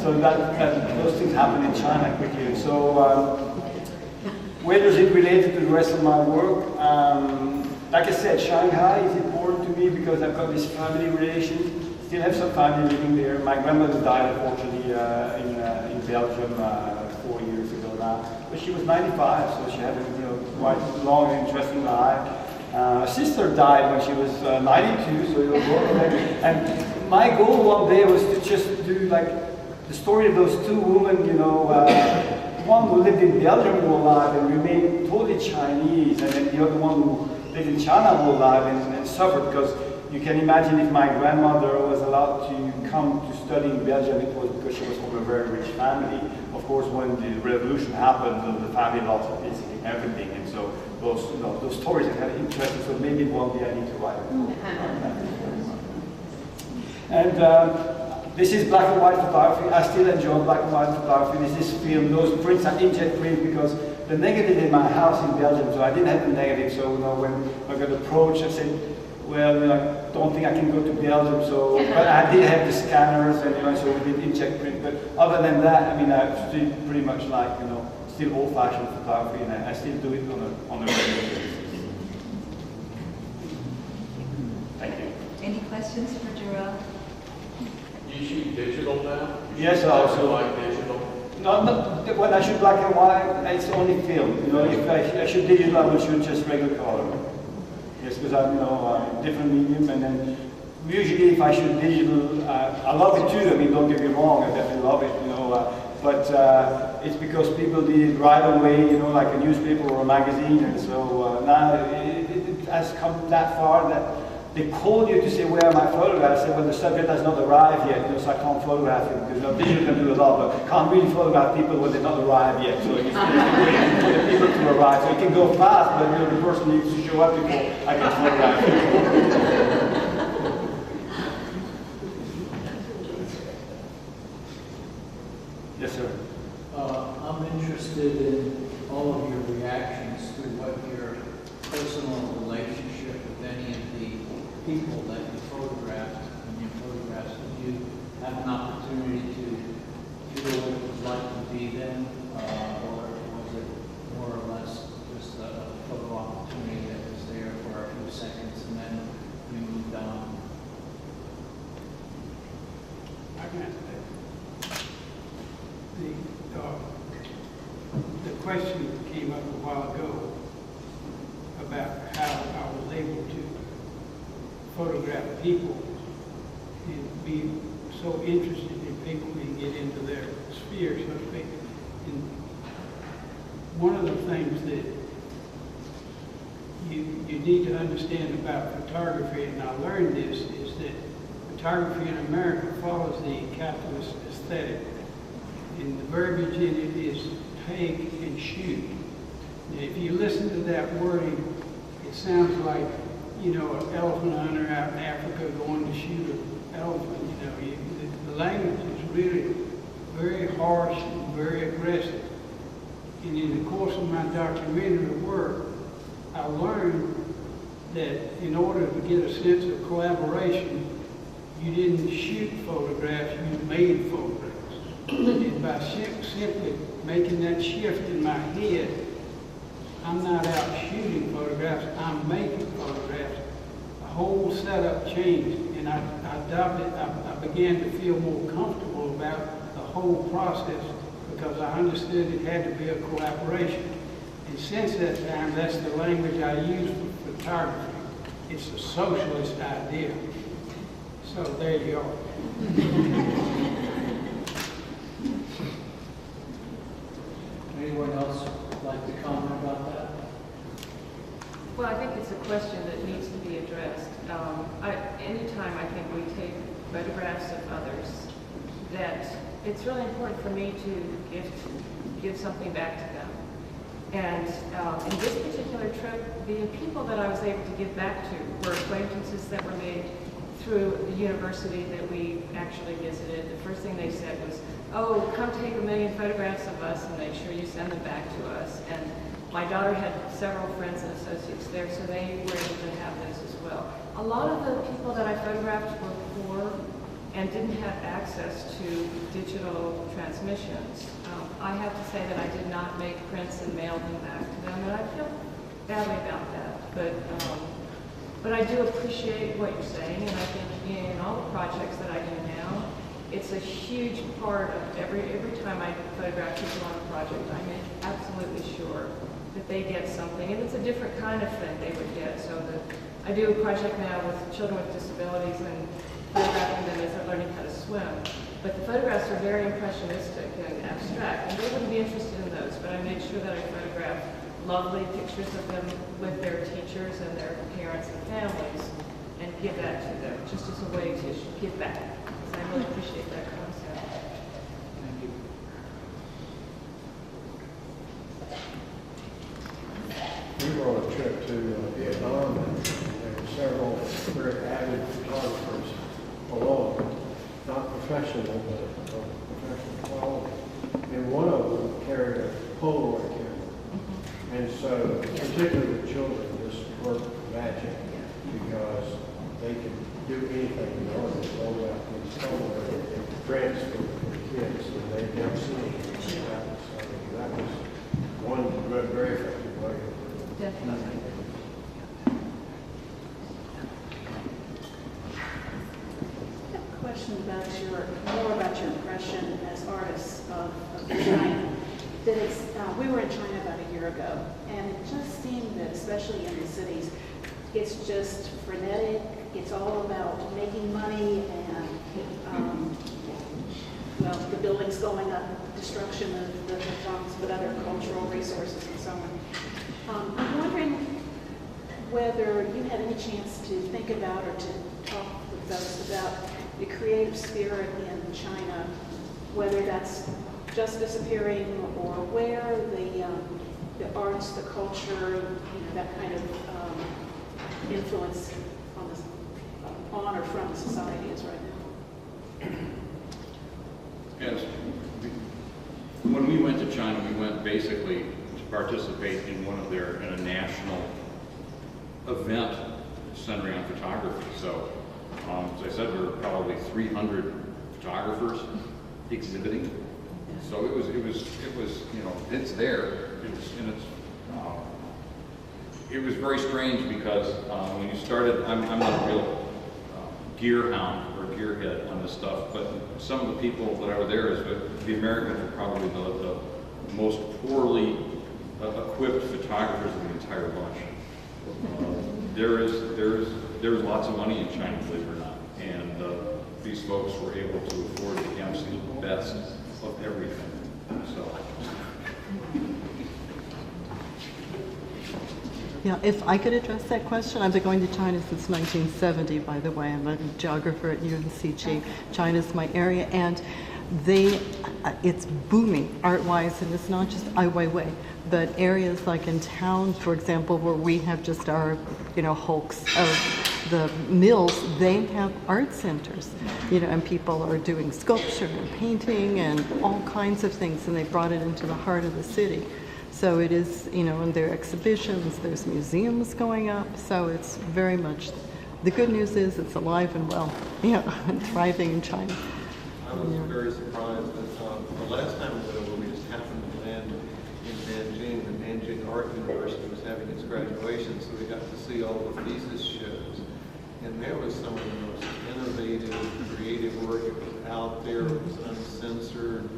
[SPEAKER 9] so those things happen in China quickly. So, where does it relate to the rest of my work? Like I said, Shanghai is important to me because I've got this family relation. Still have some family living there. My grandmother died, unfortunately, in Belgium 4 years ago now. But she was 95, so she had a quite long and interesting life. Sister died when she was 92, so it was and my goal one day was to just do the story of those 2 women, one who lived in Belgium all life and remained totally Chinese, and then the other one who lived in China all life and suffered, because you can imagine if my grandmother was allowed to come to study in Belgium, it was because she was from a very rich family. Of course, when the revolution happened, the family lost basically everything, and so those stories are kind of interesting. So maybe one day I need to write a book. And this is black and white photography. I still enjoy black and white photography. This is film. Those prints are inkjet print because the negative in my house in Belgium, so I didn't have the negative. So when I got approached, I said, well, I don't think I can go to Belgium. So, but I did have the scanners, and so we did inkjet print. But other than that, I mean, I still pretty much like still old-fashioned photography, and I still do it on a regular basis. Thank you.
[SPEAKER 1] Any questions for Jarrell?
[SPEAKER 5] You shoot digital now?
[SPEAKER 9] Yes, I also
[SPEAKER 5] like digital.
[SPEAKER 9] No, when I shoot black and white, it's only film. If I shoot digital, I will shoot just regular color. Yes, because I'm different medium, and then usually if I shoot digital, I love it too. I mean, don't get me wrong, I definitely love it. But it's because people did it right away. Like a newspaper or a magazine, and so now it has come that far that they call you to say, where are my photographs? I say, well, the subject has not arrived yet, so I can't photograph it, because digital can do a lot, but can't really photograph people when they're not arrived yet. So you still waiting for the people to arrive. So it can go fast, but the person needs to show up before I can photograph it. Yes, sir.
[SPEAKER 10] I'm interested in all of your reactions to what your personal relationship with any of the people that you photographed in your photographs. Did you have an opportunity to feel what it was like to be them, or was it more or less just a photo opportunity that was there for a few seconds and then you moved on?
[SPEAKER 3] I can answer that. The question came up a while ago about how I was able to photograph people and be so interested in people and get into their sphere, so to speak. And one of the things that you need to understand about photography, and I learned this, is that photography in America follows the capitalist aesthetic. And the verbiage in it is take and shoot. Now, if you listen to that wording, it sounds like, an elephant hunter out in Africa going to shoot an elephant. The language is really very harsh and very aggressive. And in the course of my documentary work, I learned that in order to get a sense of collaboration, you didn't shoot photographs, you made photographs. And by simply making that shift in my head, I'm not out shooting photographs, I'm making photographs. The whole setup changed, and I began to feel more comfortable about the whole process because I understood it had to be a collaboration. And since that time, that's the language I use for photography. It's a socialist idea. So there you are.
[SPEAKER 10] Anyone else like to comment about that?
[SPEAKER 7] Well, I think it's a question that needs to be addressed. Anytime I think we take photographs of others, that it's really important for me to give something back to them. And in this particular trip, the people that I was able to give back to were acquaintances that were made through the university that we actually visited. The first thing they said was, oh, come take 1 million photographs of us and make sure you send them back to us. And my daughter had several friends and associates there, so they were able to have those as well. A lot of the people that I photographed were poor and didn't have access to digital transmissions. I have to say that I did not make prints and mail them back to them, and I feel badly about that. But I do appreciate what you're saying, and I think in all the projects that I do now, it's a huge part of every time I photograph people on a project, I make absolutely sure that they get something, and it's a different kind of thing they would get. So I do a project now with children with disabilities and photographing them as they're learning how to swim. But the photographs are very impressionistic and abstract, and they wouldn't be interested in those, but I made sure that I photographed lovely pictures of them with their teachers and their parents and families, and give that to them, just as a way to give back. Because I really appreciate that concept.
[SPEAKER 10] Thank you.
[SPEAKER 11] We were on a trip to Vietnam, and there were several very avid photographers along, not professional, but of professional quality. And one of them carried a Polaroid camera. And so, particularly with children, this worked magic because they can do anything they want to roll out these Polaroid and transfer for the kids, and they've never seen anything like that. So that was one good, very effective way.
[SPEAKER 7] Definitely.
[SPEAKER 12] I have a question about more about your impression as artists of China. That it's, we were in China about a year ago, and it just seemed that, especially in the cities, it's just frenetic. It's all about making money and, well, the buildings going up, destruction of the shops, but other cultural resources and so on. I'm wondering whether you had any chance to think about or to talk with folks about the creative spirit in China, whether that's just disappearing or where the arts, the culture, that kind of influence on or from society is right now.
[SPEAKER 2] Yes. When we went to China, we went basically to participate in in a national event centering on photography. So, as I said, there were probably 300 photographers exhibiting. So it was, it's there. It was very strange because when you started, I'm not a real gear hound or gearhead on this stuff, but some of the people that are there, the Americans are probably the most poorly equipped photographers of the entire bunch. There's lots of money in China, believe it or not, and these folks were able to afford the absolute best of everything. So.
[SPEAKER 13] Yeah, if I could address that question, I've been going to China since 1970, by the way. I'm a geographer at UNCG. China's my area, and it's booming art-wise, and it's not just Ai Weiwei, but areas like in town, for example, where we have just our, hulks of the mills, they have art centers, and people are doing sculpture and painting and all kinds of things, and they brought it into the heart of the city. So it is, and there are exhibitions, there's museums going up, so it's very much, the good news is it's alive and well, and thriving in China.
[SPEAKER 8] I was very surprised that the last time we went over, we just happened to land in Nanjing. The Nanjing Art University was having its graduation, so we got to see all the thesis shows. And there was some of the most innovative, creative work. It was out there, it was uncensored.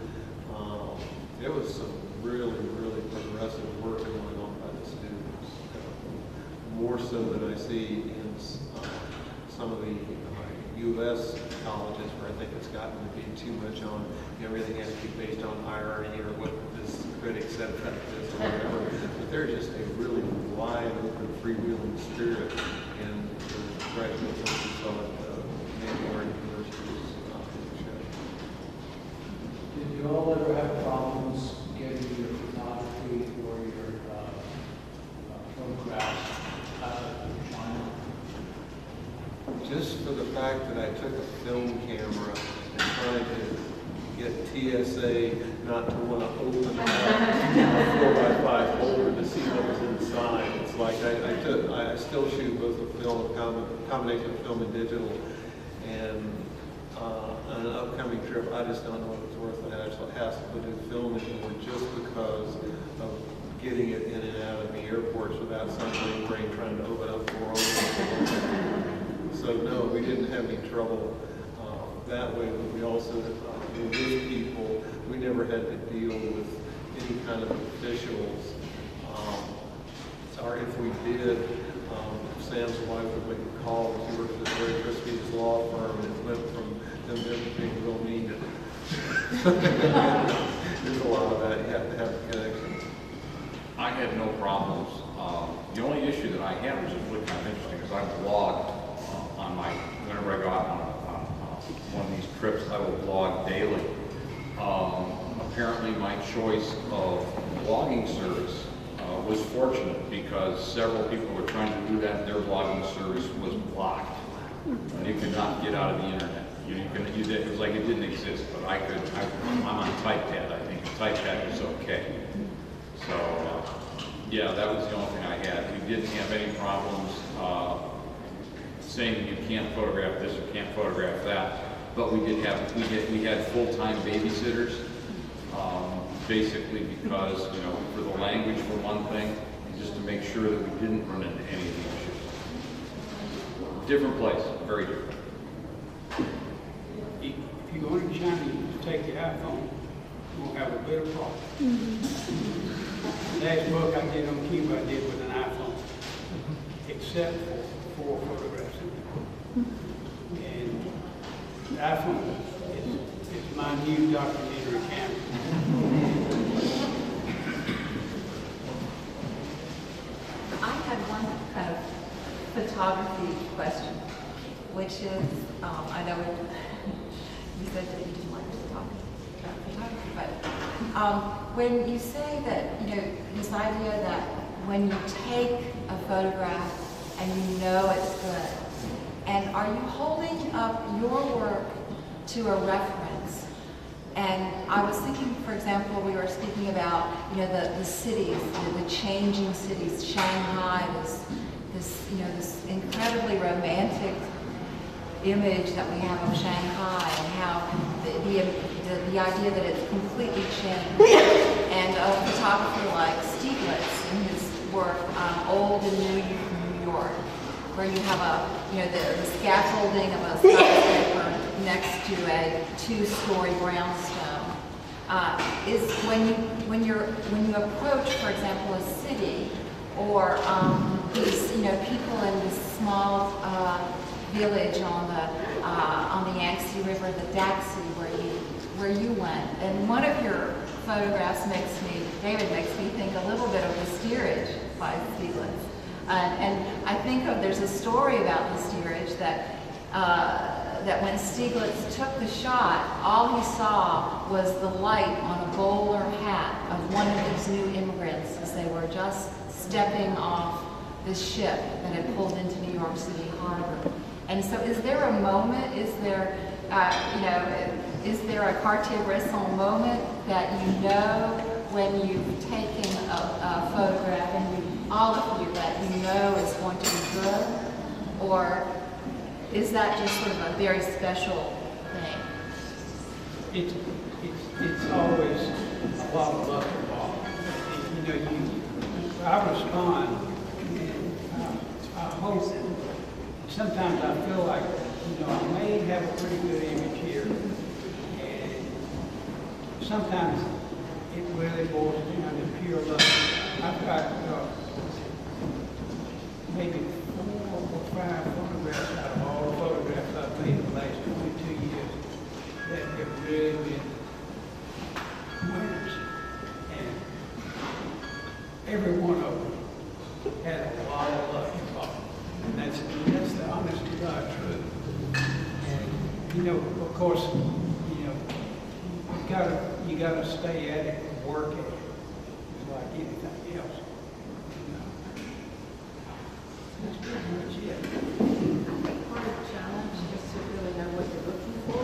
[SPEAKER 8] There was some really, really progressive work going on by the students. More so than I see in some of the U.S. colleges where I think it's gotten to be too much on, everything has to be based on irony or what this critic said about this or whatever. But they're just a really wide open, freewheeling spirit. And the graduates that we saw at the Nanjing Art University was show.
[SPEAKER 10] Did you all ever have problems getting your photography or your photographs out of China?
[SPEAKER 8] Just for the fact that I took a film camera and tried to get TSA not to want to open up a 4x5 holder to see what was inside. It's like I still shoot both a combination of film and digital, and on an upcoming trip, I just don't know if it's worth the hassle to do film anymore just because of getting it in and out of the airports without somebody trying to open up the world. So no, we didn't have any trouble that way, but we also, with people, we never had to deal with any kind of officials. Or if we did, Sam's wife would make a call. She worked at Barry Crispy's law firm, and it went from them being real mean to There's a lot of that, you have to have the connection.
[SPEAKER 2] I had no problems. The only issue that I had, which is really kind of interesting, is I blogged on my, whenever I go out on one of these trips, I will blog daily. Apparently my choice of blogging service was fortunate because several people were trying to do that. Their blogging service was blocked. And you could not get out of the internet. It was like it didn't exist, but I'm on TypePad. I think TypePad was okay. So, yeah, that was the only thing I had. We didn't have any problems saying you can't photograph this or can't photograph that. But we had full-time babysitters, basically because, for the language for one thing, and just to make sure that we didn't run into any of the issues. Different place, very different.
[SPEAKER 3] If you go into China, you just take your iPhone, you'll have a bit of problem. Last book I did on Cuba, I did with an iPhone, except for 4 photographs. And the iPhone is my new documentary camera.
[SPEAKER 1] I had one kind of photography question, which is, I know you said that you didn't like to talk about photography, but when you say that, this idea that when you take a photograph and you know it's good, and are you holding up your work to a reference? And I was thinking, for example, we were speaking about, the cities, the changing cities. Shanghai, this incredibly romantic image that we have of Shanghai, and how the idea that it's completely changed. And a photographer like Stieglitz in his work, Old and New York, where you have the scaffolding of a skyscraper next to a 2-story brownstone, is when you approach, for example, a city or these people in this small village on the Yangtze River, the Daxi, where you went, and one of your photographs David makes me think a little bit of the steerage by Stieglitz. And I think there's a story about the steerage that when Stieglitz took the shot, all he saw was the light on a bowler hat of one of these new immigrants as they were just stepping off this ship that had pulled into New York City Harbor. And so is there a moment, is there a Cartier-Bresson moment that when you've taken a photograph and all of you that is going to be good? Or is that just sort of a very special thing?
[SPEAKER 3] It's always a lot of luck involved. I respond, and I hope, sometimes I feel like, I may have a pretty good image here, and sometimes it really boils down to pure luck. I've got maybe 4 or 5 photographs out of all the photographs I've made in the last 22 years that have really been winners. And every one of them had a lot of luck involved. And that's the honest to God truth. And, of course, you gotta stay at it and work at it. It's like anything else. That's pretty much it.
[SPEAKER 7] I think part of the challenge is to really know what you're looking for.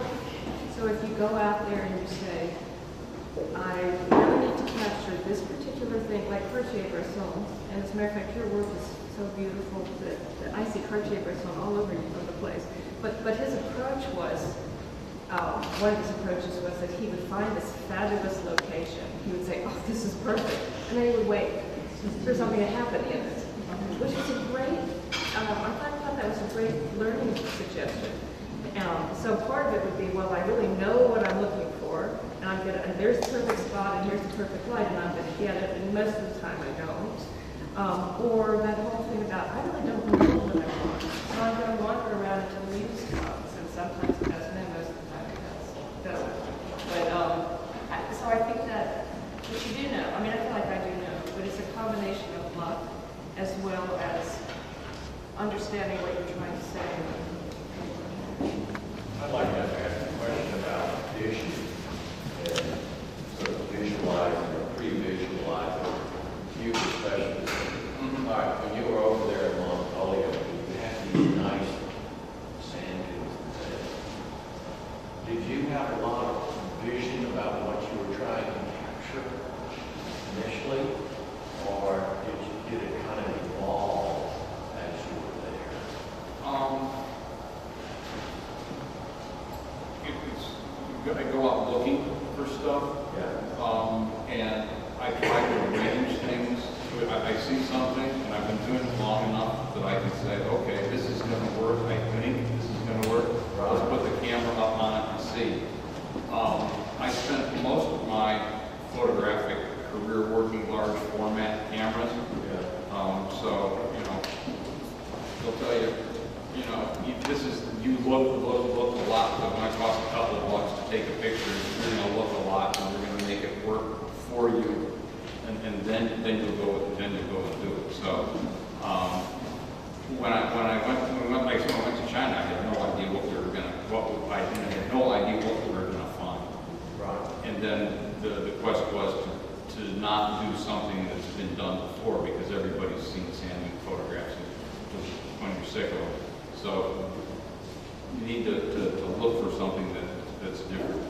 [SPEAKER 7] So if you go out there and you say, I really need to capture this particular thing, like Cartier-Bresson, and as a matter of fact, your work is so beautiful that I see Cartier-Bresson all over the place. But his approach was, one of his approaches was that he would find this fabulous location. He would say, oh, this is perfect. And then he would wait for something to happen in it, which was a great, I thought that was a great learning suggestion. So part of it would be, well, I really know what I'm looking for, and there's the perfect spot, and here's the perfect light, and I'm going to get it, and most of the time I don't. Or that whole thing about, I really don't know what I want, so I'm going to wander around until the music comes, and sometimes it doesn't, and most of the time it does. But combination of luck as well as understanding what you're trying to say.
[SPEAKER 5] I'd like to ask a question about vision and sort of visualizing or pre-visualizing you especially. All right, when you were over there in Mongolia, you had these nice sand dunes and things. Did you have a lot of vision about what you were trying to capture initially, or did it kind of evolve as you were there?
[SPEAKER 2] I go out looking for stuff.
[SPEAKER 5] Yeah.
[SPEAKER 2] And I try to arrange things. I see something, and I've been doing it long enough that I can say, okay, this is going to work. I think this is going to work. Let's put the camera up on it and see. I spent most of my photographic career working large format cameras. So, you know, they'll tell you, you know, you look a lot, but when it costs a couple of bucks to take a picture, you're going to look a lot, and we're going to make it work for you, and then you'll go and do it. So, when we went to China, I had no idea what we were going to, I had no idea what we were going to find.
[SPEAKER 5] Right.
[SPEAKER 2] And then the quest was to not do something that's been done before, because everybody's seen sand dune photographs when you're sick of them. So you need to look for something that's different.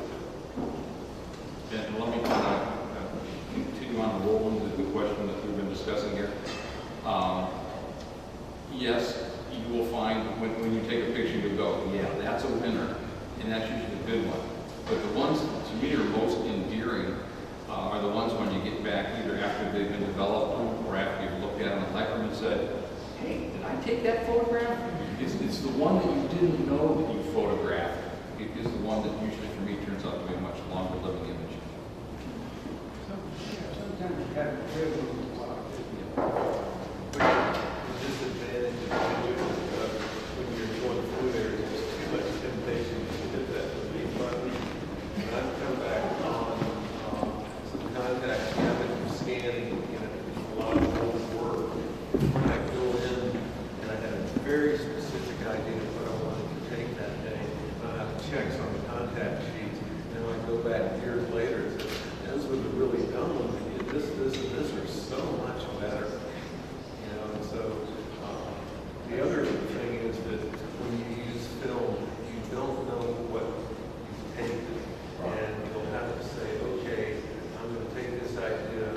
[SPEAKER 2] And let me kind of continue on to roll into the question that we've been discussing here. Yes, you will find when you take a picture, you go, yeah, that's a winner, and that's usually a good one. But the ones to me are most endearing are the ones when you get back either after they've been developed or after you've looked at them and liked them and said, hey, did I take that photograph? It's the one that you didn't know that you photographed. It is the one that usually for me turns out to be a much longer living image.
[SPEAKER 3] Sometimes you have to drill a lot.
[SPEAKER 8] The disadvantage of when you're going through there is just too much temptation to hit that big button. When I come back on some contacts, you have to scanning, you know, a lot of old work. When I go in and I had a very specific idea of what I wanted to take that day, I have checks on the contact sheets, and I go back years later and say, those were the really dumb ones. This, and this are so much better. You know, and so the other thing is that when you use film, you don't know what you've taken. And you'll have to say, okay, I'm going to take this idea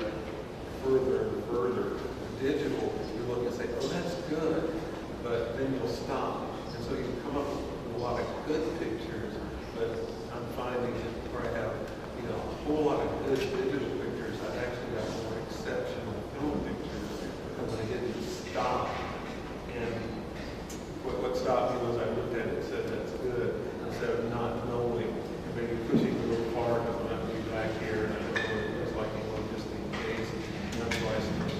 [SPEAKER 8] further and further. Digital, you look and say, oh, that's good. But then you'll stop. And so you come up with a lot of good pictures, but I'm finding that where I have, you know, a whole lot of good digital pictures, I've actually got more exceptional film pictures because I didn't stop. And what stopped me was I looked at it and said, that's good, instead of not knowing, and maybe pushing a little hard because I'm not going to be back here, and I don't know what it looks like anymore, just in case. And that's why I started.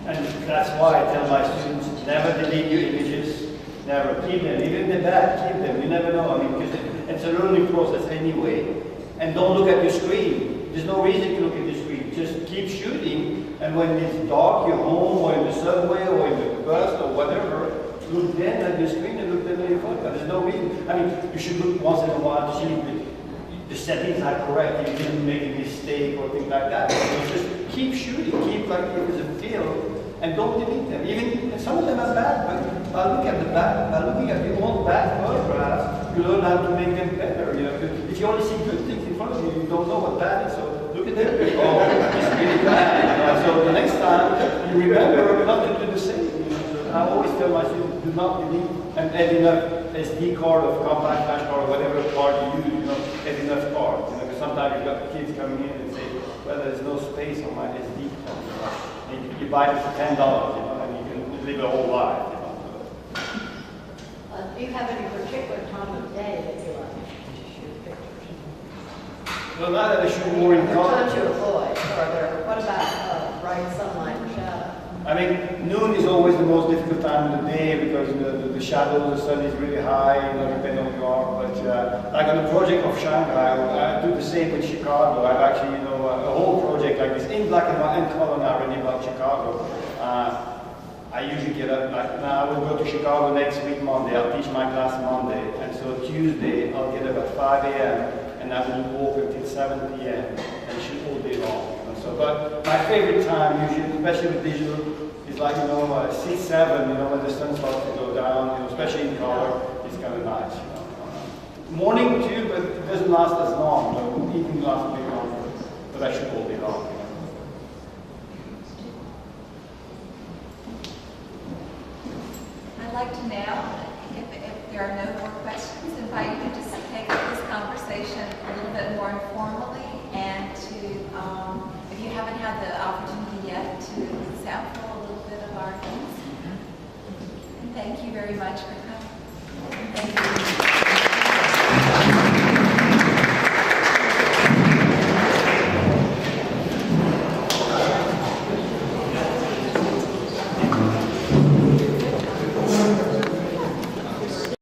[SPEAKER 9] And that's why I tell my students, never delete your images, never keep them, even the bad, keep them, you never know, I mean, because it's a learning process anyway. And don't look at your screen. There's no reason to look at the screen. Just keep shooting, and when it's dark, you're home, or in the subway, or in the bus, or whatever, look then at the screen and look then at your photograph. There's no reason. I mean, you should look once in a while to see if the settings are correct, if you didn't make a mistake or things like that. So just keep shooting, keep like if it's a film, and don't delete them. Even some of them are bad, but by looking at the back, by looking at the old bad photographs, you learn how to make them better. You know, if you only see good things in front of you, you don't know what bad is. So look at them. Oh, it's really bad. So the next time you remember not to do the same. You know? So I always tell my students, do not delete and add enough SD card or compact flash card or whatever card you use. You know, add enough cards. You know, because sometimes you've got kids coming in and say, well, there's no space on my SD card. You know? You buy it for $10, you know, and you can live a whole life. You know.
[SPEAKER 6] Do you have any particular time of day that you like to shoot pictures?
[SPEAKER 9] Well, now that I shoot more in
[SPEAKER 6] What
[SPEAKER 9] color.
[SPEAKER 6] time to avoid? What about bright sunlight or shadow?
[SPEAKER 9] I mean, noon is always the most difficult time of the day because the shadow of the sun is really high, you know, depending on where you are. But like on the project of Shanghai, I do the same with Chicago. I've actually, you know, whole project like this in black and white and color now, really about Chicago. I usually get up, like now I will go to Chicago next week Monday, I'll teach my class Monday, and so Tuesday I'll get up at 5 a.m. and I will walk until 7 p.m. and shoot all day long. And so, but my favorite time usually, especially with digital, is like, 6, 7, when the sun starts to go down, especially in color, it's kind of nice, Morning too, but it doesn't last as long, evening lasts a bit longer, but I shoot all day long.
[SPEAKER 1] I'd like to now, if there are no more questions, invite you to just take this conversation a little bit more informally and to, if you haven't had the opportunity yet, to sample a little bit of our things. And thank you very much for coming. Thank you.